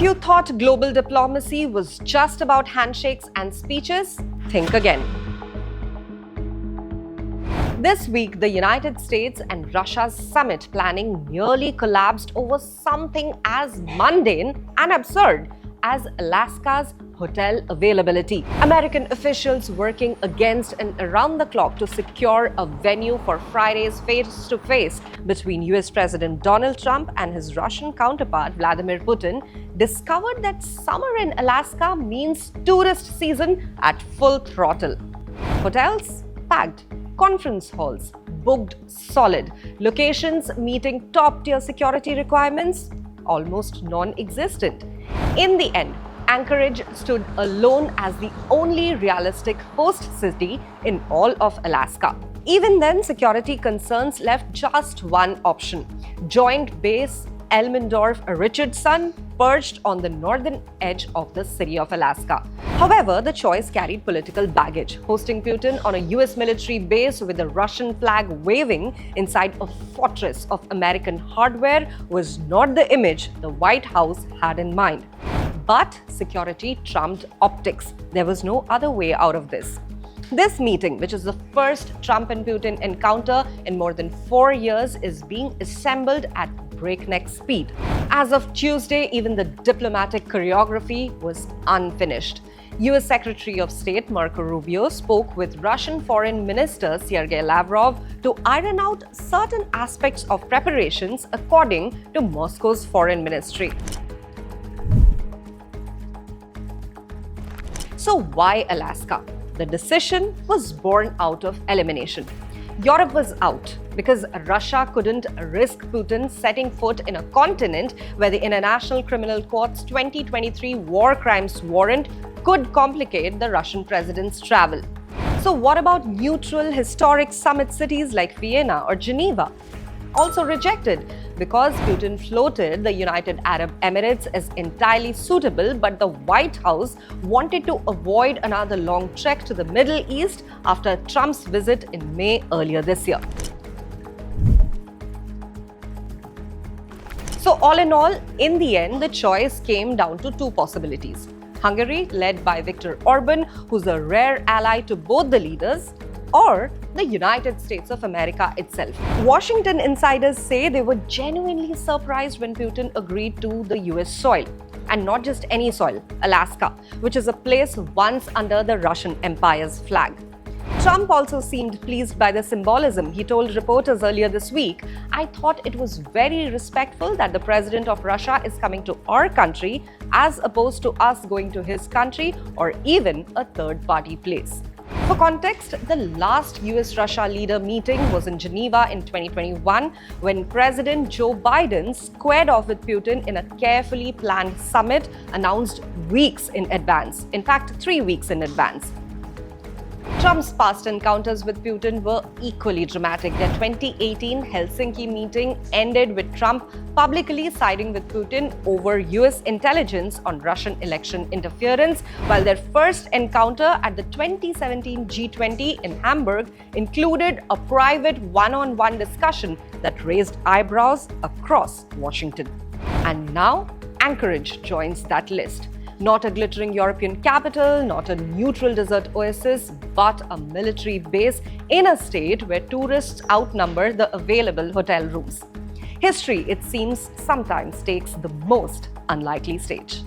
you thought global diplomacy was just about handshakes and speeches, think again. This week, the United States and Russia's summit planning nearly collapsed over something as mundane and absurd as Alaska's hotel availability. American officials working against and around the clock to secure a venue for Friday's face-to-face between US President Donald Trump and his Russian counterpart Vladimir Putin discovered that summer in Alaska means tourist season at full throttle. Hotels packed, conference halls booked solid, locations meeting top-tier security requirements almost non-existent. In the end, Anchorage stood alone as the only realistic host city in all of Alaska. Even then, security concerns left just one option: Joint Base Elmendorf-Richardson, perched on the northern edge of the city of Alaska. However, the choice carried political baggage. Hosting Putin on a US military base with the Russian flag waving inside a fortress of American hardware was not the image the White House had in mind. But security trumped optics. There was no other way out of this. This meeting, which is the first Trump and Putin encounter in more than 4 years, is being assembled at breakneck speed. As of Tuesday, even the diplomatic choreography was unfinished. US Secretary of State Marco Rubio spoke with Russian Foreign Minister Sergei Lavrov to iron out certain aspects of preparations, according to Moscow's foreign ministry. So why Alaska? The decision was born out of elimination. Europe was out because Russia couldn't risk Putin setting foot in a continent where the International Criminal Court's 2023 war crimes warrant could complicate the Russian president's travel. So what about neutral historic summit cities like Vienna or Geneva? Also rejected because Putin floated the United Arab Emirates as entirely suitable, but the White House wanted to avoid another long trek to the Middle East after Trump's visit in May earlier this year. So all in all, in the end, the choice came down to two possibilities. Hungary, led by Viktor Orban, who's a rare ally to both the leaders, or the United States of America itself. Washington insiders say they were genuinely surprised when Putin agreed to the US soil. And not just any soil, Alaska, which is a place once under the Russian Empire's flag. Trump also seemed pleased by the symbolism. He told reporters earlier this week, "I thought it was very respectful that the president of Russia is coming to our country as opposed to us going to his country or even a third-party place." For context, the last US-Russia leader meeting was in Geneva in 2021 when President Joe Biden squared off with Putin in a carefully planned summit announced weeks in advance. In fact, 3 weeks in advance. Trump's past encounters with Putin were equally dramatic. Their 2018 Helsinki meeting ended with Trump publicly siding with Putin over US intelligence on Russian election interference, while their first encounter at the 2017 G20 in Hamburg included a private one-on-one discussion that raised eyebrows across Washington. And now, Anchorage joins that list. Not a glittering European capital, not a neutral desert oasis, but a military base in a state where tourists outnumber the available hotel rooms. History, it seems, sometimes takes the most unlikely stage.